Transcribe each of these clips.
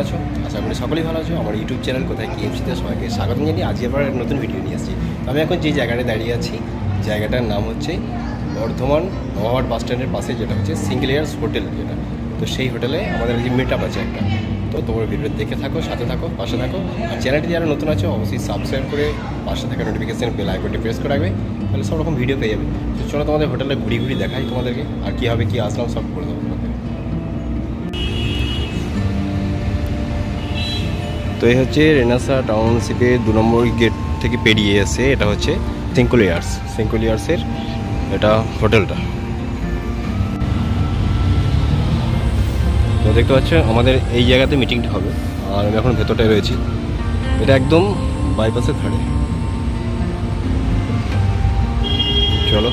আছো? আশা করি সকলেই ভালো আছো। আমার ইউটিউব চ্যানেল কোথায় কেএফসিতে সবাইকে স্বাগত জানিয়ে আজ আবার নতুন ভিডিও নিয়ে আসছি। আমি এখন যে জায়গাটায় দাঁড়িয়ে আছি, জায়গাটার নাম হচ্ছে বর্ধমান নবাবহাট বাস স্ট্যান্ডের পাশে, যেটা হচ্ছে সিঙ্গেল ইয়ার্স হোটেল যেটা। তো সেই হোটেলে আমাদের যে মিট আপ আছে একটা, তো তোমার ভিডিও দেখে থাকো, সাথে থাকো, পাশে থাকো। আর চ্যানেলটি যারা নতুন আছো অবশ্যই সাবস্ক্রাইব করে পাশে থাকা নোটিফিকেশান বেল আইকনটি প্রেস করে রাখবে, তাহলে সব রকম ভিডিও পেয়ে যাবে। তো চলো তোমাদের হোটেলে ঘুরি দেখাই তোমাদেরকে, আর কীভাবে কী আসলাম সব করে দেবো তোমাদের। তো এই হচ্ছে রেনাসা টাউনশিপের 2 নম্বর গেট থেকে পেরিয়ে এসে এটা হচ্ছে সিঙ্কল ইয়ার্সের এটা হোটেলটা। তো দেখতে পাচ্ছ আমাদের এই জায়গাতে মিটিংটা হবে, আর আমি এখন ভেতরটায় রয়েছি। এটা একদম বাইপাসের ধারে। চলো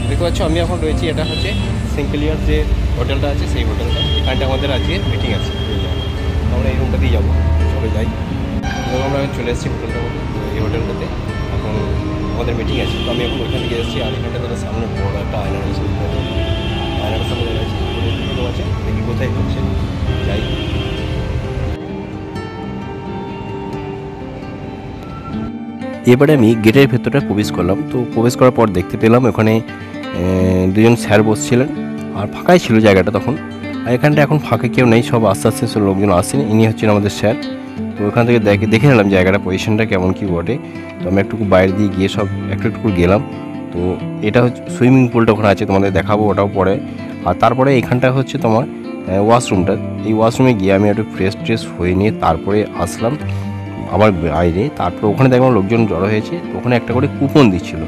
দেখতে পাচ্ছ আমি এখন রয়েছি, এটা হচ্ছে সিঙ্গেল ইয়ার যে হোটেলটা আছে সেই হোটেলটা। এখানটা আমাদের আজকে মিটিং আছে, আমরা এই রুমটা দিয়ে যাবো। চলো যাই। এবং আমরা চলে এসেছি হোটেলটা, এই হোটেলটাতে এখন আমাদের মিটিং আছে। তো আমি এখন ওইখান থেকে এসেছি, আর এখানটা তাদের সামনে বড় একটা আয়না রয়েছে, আয়নাটার সামনে আছে দেখি কোথায় হচ্ছে, যাই। এবারে আমি গেটের ভেতরটা প্রবেশ করলাম। তো প্রবেশ করার পর দেখতে পেলাম ওখানে দুজন স্যার বসছিলেন, আর ফাঁকাই ছিল জায়গাটা তখন। আর এখানটা এখন ফাঁকা কেউ নেই, সব আস্তে আস্তে সব লোকজন আসছেন। ইনি হচ্ছেন আমাদের স্যার। তো ওখান থেকে দেখে নিলাম জায়গাটা পজিশনটা কেমন কী বটে। তো আমি একটু বাইরে দিয়ে গিয়ে সব একটু গেলাম। তো এটা হচ্ছে সুইমিং পুলটা ওখানে আছে, তোমাদের দেখাবো, ওটাও পরে। আর তারপরে এখানটা হচ্ছে তোমার ওয়াশরুমটা। এই ওয়াশরুমে গিয়ে আমি একটু ফ্রেশ হয়ে নিয়ে তারপরে আসলাম আবার বাইরে। তারপরে ওখানে দেখলাম লোকজন জড়ো হয়েছে, ওখানে একটা করে কুপন দিচ্ছিল।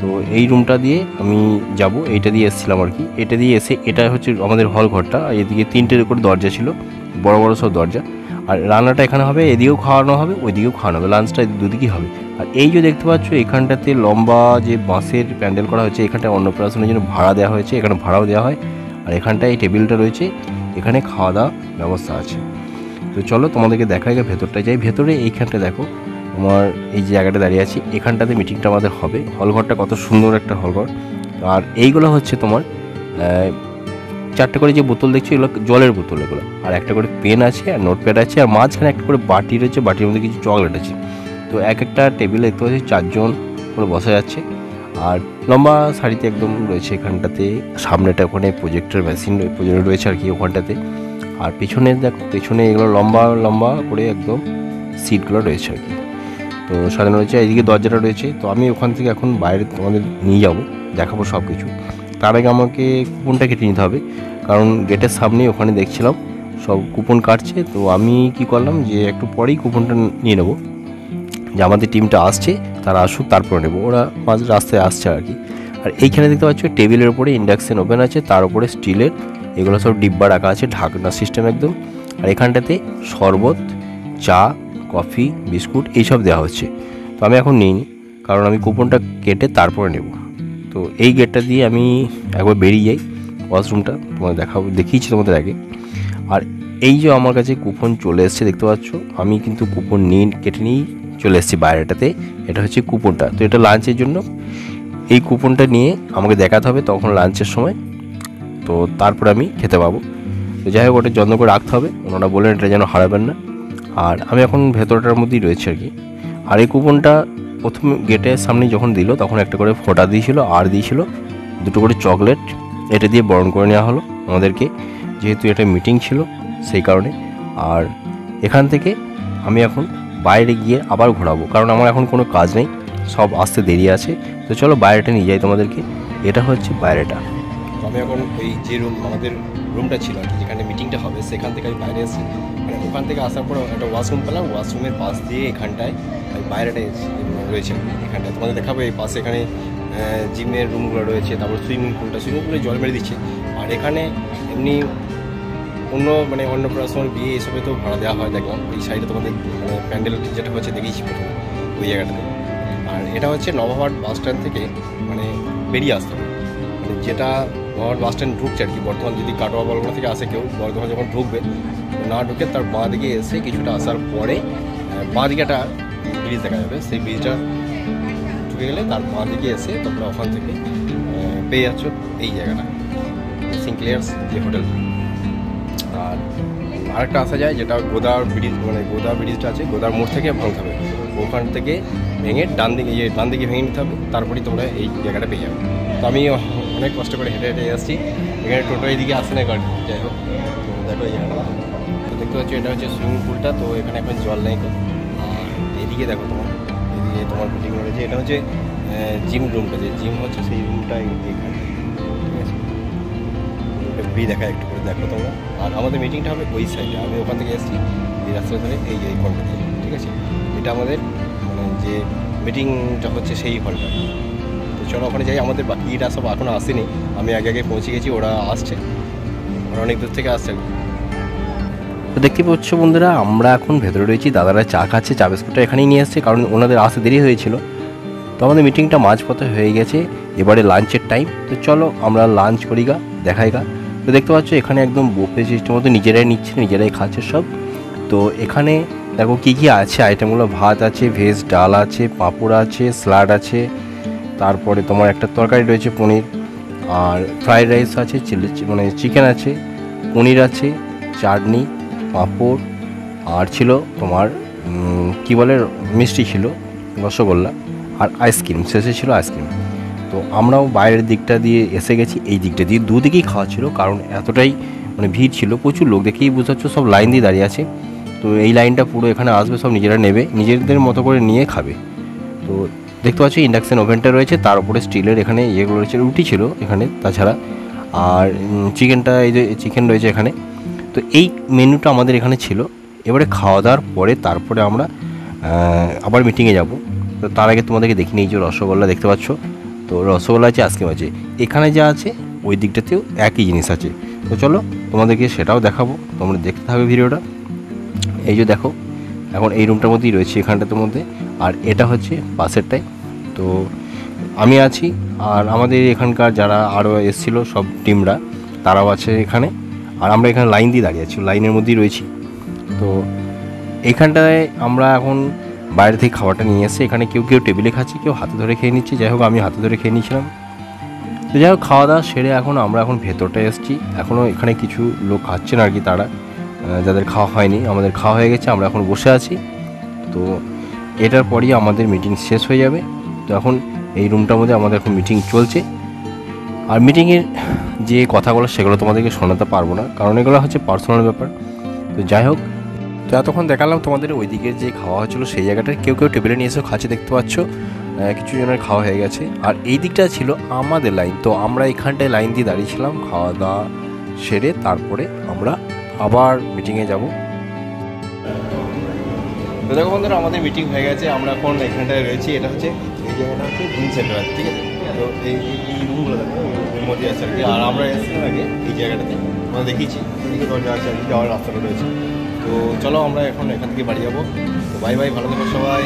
তো এই রুমটা দিয়ে আমি যাব, এইটা দিয়ে এসেছিলাম আর কি। এটা দিয়ে এসে এটা হচ্ছে আমাদের হল ঘরটা, আর এদিকে 3টে করে দরজা ছিল, বড় বড় সব দরজা। আর রান্নাটা এখানে হবে, এদিকেও খাওয়ানো হবে, ওইদিকেও খাওয়ানো হবে, লাঞ্চটা দুদিকেই হবে। আর এই যে দেখতে পাচ্ছ এখানটাতে লম্বা যে বাঁশের প্যান্ডেল করা হয়েছে, এখানটা অন্নপ্রাশনের জন্য ভাড়া দেওয়া হয়েছে, এখানে ভাড়াও দেওয়া হয়। আর এখানটায় এই টেবিলটা রয়েছে, এখানে খাওয়া দাওয়া ব্যবস্থা আছে। তো চলো তোমাদেরকে দেখা যায় ভেতরটায় যাই। ভেতরে এইখানটা দেখো, আমার এই যে জায়গাটা দাঁড়িয়ে আছি, এখানটাতে মিটিংটা আমাদের হবে। হলঘরটা কত সুন্দর একটা হলঘর। আর এইগুলো হচ্ছে তোমার 4টে করে যে বোতল দেখছো, এগুলো জলের বোতল এগুলো। আর একটা করে পেন আছে, আর নোটপ্যাড আছে, আর মাঝখানে একটা করে বাটি রয়েছে, বাটির মধ্যে কিছু চকলেট আছে। তো একটা টেবিলে দেখতে পাচ্ছি 4 জন করে বসা যাচ্ছে। আর লম্বা সারিতে একদম রয়েছে এখানটাতে। সামনেটা ওখানে প্রজেক্টর মেশিন রয়েছে আর কি ওখানটাতে। আর পিছনে দেখো, পেছনে এগুলো লম্বা করে একদম সিটগুলো রয়েছে আর কি। তো সাজানো রয়েছে, এইদিকে দরজাটা রয়েছে। তো আমি ওখান থেকে এখন বাইরে তোমাদের নিয়ে যাব, দেখাবো সব কিছু। তার আগে আমাকে কুপনটা কেটে নিতে হবে, কারণ গেটের সামনে ওখানে দেখছিলাম সব কুপন কাটছে। তো আমি কি করলাম যে একটু পরেই কুপনটা নিয়ে নেবো, যে আমাদের টিমটা আসছে, তারা আসুক তারপরে নেবো। ওরা মাঝ রাস্তায় আসছে আর কি। আর এইখানে দেখতে পাচ্ছ টেবিলের উপরে ইন্ডাকশন ওভেন আছে, তার উপরে স্টিলের এগুলো সব ডিব্বা রাখা আছে, ঢাকনা সিস্টেম একদম। আর এখানটাতে শরবত, চা, কফি, বিস্কুট এইসব দেওয়া হচ্ছে। তো আমি এখন নিইনি, কারণ আমি কুপনটা কেটে তারপরে নেব। তো এই গেটটা দিয়ে আমি একবার বেরিয়ে যাই। ওয়াশরুমটা তোমাদের দেখিয়েছি তোমাদের আগে। আর এই যে আমার কাছে কুপন চলে এসছে দেখতে পাচ্ছ, আমি কিন্তু কুপন কেটে নিয়েই চলে এসেছি বাইরেটাতে। এটা হচ্ছে কুপনটা। তো এটা লাঞ্চের জন্য, এই কুপনটা নিয়ে আমাকে দেখাতে হবে তখন লাঞ্চের সময়, তো তারপরে আমি খেতে পাবো। তো যাই হোক, ওটা যত্ন করে রাখতে হবে, ওনারা বলেন এটা যেন হারাবেন না। আর আমি এখন ভেতরটার মধ্যেই রয়েছে আর কি। আর এই কুপনটা প্রথম গেটের সামনে যখন দিল, তখন একটা করে ফোঁটা দিয়েছিল, আর দিয়েছিল 2টো করে চকলেট। এটা দিয়ে বরণ করে নেওয়া হলো আমাদেরকে, যেহেতু এটা মিটিং ছিল সেই কারণে। আর এখান থেকে আমি এখন বাইরে গিয়ে আবার ঘোরাবো, কারণ আমার এখন কোনো কাজ নেই, সব আসতে দেরি আছে। তো চলো বাইরেটা নিয়ে যাই তোমাদেরকে। এটা হচ্ছে বাইরেটা। আমি এখন এই যে আমাদের রুমটা ছিল আর কি, যেখানে মিটিংটা হবে, সেখান থেকে আমি বাইরে এসেছি। মানে ওখান থেকে আসার পর একটা ওয়াশরুম পেলাম, ওয়াশরুমের পাশ দিয়ে এখানটায় বাইরেটায় রয়েছে। এখানটায় তোমাদের দেখাবো, এই পাশে এখানে জিমের রুমগুলো রয়েছে, তারপর সুইমিং পুলে জল মেরে দিচ্ছে। আর এখানে এমনি অন্নপ্রাশন, বিয়ে এসবে তো ভাড়া দেওয়া হয় দেখলাম। এই সাইডে তোমাদের প্যান্ডেল যেটা হচ্ছে দেখিয়েছি প্রথমে ওই জায়গাটাতে। আর এটা হচ্ছে নবাবহাট বাস স্ট্যান্ড থেকে বেরিয়ে আসতে হবে, যেটা নবাবহাট বাস স্ট্যান্ড ঢুকছে আর কি। বর্ধমান যদি কাটোয়া বলগোনা থেকে আসে কেউ, বর্ধমান যখন ঢুকবে, না ঢুকে তার বাঁ দিকে এসে কিছুটা আসার পরে বাঁ দিকে একটা ব্রিজ দেখা যাবে। সেই ব্রিজটা ঢুকে গেলে তার বাঁ দিকে এসে তোমরা ওখান থেকে পেয়ে যাচ্ছ এই জায়গাটা। সিনক্লেয়ার্স যে হোটেল। আর আরেকটা আসা যায় যেটা গোদার ব্রিজ, মানে গোদা ব্রিজটা আছে, গোদার মোড় থেকে ভাঙতে হবে, ওখান থেকে ভেঙে ডান দিকে ভেঙে নিতে হবে, তারপরেই তোমরা এই জায়গাটা পেয়ে যাবে। তো আমি অনেক কষ্ট করে হেঁটে হেঁটে আসছি, এখানে টোটো এইদিকে আসে না গাড়ি, যাই হোক। তো দেখো এই জায়গাটা, তো দেখতে পাচ্ছ এটা হচ্ছে সুইমিং পুলটা, তো এখানে এখন জল নেই। আর এইদিকে দেখো তোমার, এদিকে তোমার মিটিং রয়েছে, এটা হচ্ছে জিম রুমটা, যে জিম হচ্ছে সেই রুমটা এখানে, ঠিক আছে। ভি দেখা একটু করে দেখো তোমরা। আর আমাদের মিটিংটা হবে ওই সাইডে, আমি ওখান থেকে এসেছি এই রাস্তা ধরে এই হলটা দিয়ে, ঠিক আছে। এটা আমাদের মানে যে মিটিংটা হচ্ছে সেই হলটা। তো চলো ওখানে যাই, আমাদের বাকিটা সব এখনও আসেনি, আমি আগে পৌঁছে গেছি, ওরা আসছে, ওরা অনেক দূর থেকে আসছে। তো দেখতে পাচ্ছ বন্ধুরা, আমরা এখন ভেতরে রয়েছি, দাদারা চা খাচ্ছে, চা বিস্কুটটা এখানেই নিয়ে আসছে, কারণ ওনাদের আসতে দেরি হয়েছিল। তো আমাদের মিটিংটা মাঝপথে হয়ে গেছে, এবারে লাঞ্চের টাইম। তো চলো আমরা লাঞ্চ করি দেখাই। তো দেখতে পাচ্ছ এখানে একদম বুফে সিস্টেম মতো নিজেরাই নিচ্ছে, নিজেরাই খাচ্ছে সব। তো এখানে দেখো কী কী আছে আইটেমগুলো, ভাত আছে, ভেজ ডাল আছে, পাঁপড় আছে, স্যালাড আছে, তারপরে তোমার একটা তরকারি রয়েছে পনির, আর ফ্রাইড রাইস আছে, মানে চিকেন আছে, পনির আছে, চাটনি, পাঁপড়, আর ছিল তোমার কী বলে মিষ্টি ছিল, রসগোল্লা, আর আইসক্রিম, শেষে ছিল আইসক্রিম। তো আমরাও বাইরের দিকটা দিয়ে এসে গেছি, এই দিকটা দিয়ে দুদিকেই খাওয়া ছিল, কারণ এতটাই মানে ভিড় ছিল, প্রচুর লোক, দেখেই বুঝতে পারছো সব লাইন দিয়ে দাঁড়িয়ে আছে। তো এই লাইনটা পুরো এখানে আসবে, সব নিজেরা নেবে, নিজেদের মতো করে নিয়ে খাবে। তো দেখতে পাচ্ছি ইন্ডাকশান ওভেনটা রয়েছে, তার উপরে স্টিলের এখানে ইয়েগুলো রয়েছে, রুটি ছিল এখানে, তাছাড়া আর চিকেনটা, এই যে চিকেন রয়েছে এখানে। তো এই মেনুটা আমাদের এখানে ছিল। এবারে খাওয়া দাওয়ার পরে তারপরে আমরা আবার মিটিংয়ে যাব। তো তার আগে তোমাদেরকে দেখিনি, এই যে রসগোল্লা দেখতে পাচ্ছ, তো রসগোল্লা আছে, আইসক্রিম আছে, এখানে যা আছে ওই দিকটাতেও একই জিনিস আছে। তো চলো তোমাদেরকে সেটাও দেখাবো, তোমরা দেখতে থাকবে ভিডিওটা। এই যে দেখো এখন এই রুমটার মধ্যেই রয়েছে, এখানটার মধ্যে, আর এটা হচ্ছে পাশেরটাই। তো আমি আছি, আর আমাদের এখানকার যারা আরও এসেছিলো সব টিমরা, তারাও আছে এখানে, আর আমরা এখানে লাইন দিয়ে দাঁড়িয়ে আছি, লাইনের মধ্যেই রয়েছি। তো এইখানটায় আমরা এখন বাইরে থেকে খাবারটা নিয়ে এসে এখানে কেউ টেবিলে খাচ্ছে, কেউ হাতে ধরে খেয়ে নিচ্ছে, যাই হোক আমি হাতে ধরে খেয়ে নিয়েছিলাম। তো যাই হোক খাওয়া দাওয়া সেরে এখন আমরা ভেতরটায় এসেছি, এখনও এখানে কিছু লোক খাচ্ছেন আর কি, তারা যাদের খাওয়া হয়নি, আমাদের খাওয়া হয়ে গেছে, আমরা এখন বসে আছি। তো এটার পরই আমাদের মিটিং শেষ হয়ে যাবে। তো এখন এই রুমটার মধ্যে আমাদের এখন মিটিং চলছে, আর মিটিংয়ের যে কথাগুলো সেগুলো তোমাদেরকে শোনাতে পারবো না, কারণ এগুলো হচ্ছে পার্সোনাল ব্যাপার। তো যাই হোক, তো এতক্ষণ দেখালাম তোমাদের ওই দিকের যে খাওয়া হচ্ছিলো সেই জায়গাটায়, কেউ টেবিলে নিয়ে এসেও খাচ্ছে দেখতে পাচ্ছ, কিছু জনের খাওয়া হয়ে গেছে। আর এই দিকটা ছিল আমাদের লাইন, তো আমরা এখানটায় লাইন দিয়ে দাঁড়িয়েছিলাম, খাওয়া দাওয়া সেরে তারপরে আমরা আবার মিটিংয়ে যাব। তো দেখো বন্ধুরা, আমাদের মিটিং হয়ে গেছে, আমরা এখন এখানটায় রয়েছি, এটা হচ্ছে এই জায়গাটা হচ্ছে জিম সেন্টার, ঠিক আছে। তো এই রুমগুলো দেখো এর মধ্যে আছে আর কি, আর আমরা এসেছিলাম আগে এই জায়গাটাতে, আমরা দেখিয়েছি এদিকে দরজা আছে আর কি, যাওয়ার রাস্তাটা রয়েছে। তো চলো আমরা এখন এখান থেকে বাড়ি যাবো। তো বাই বাই, ভালো থেকো সবাই।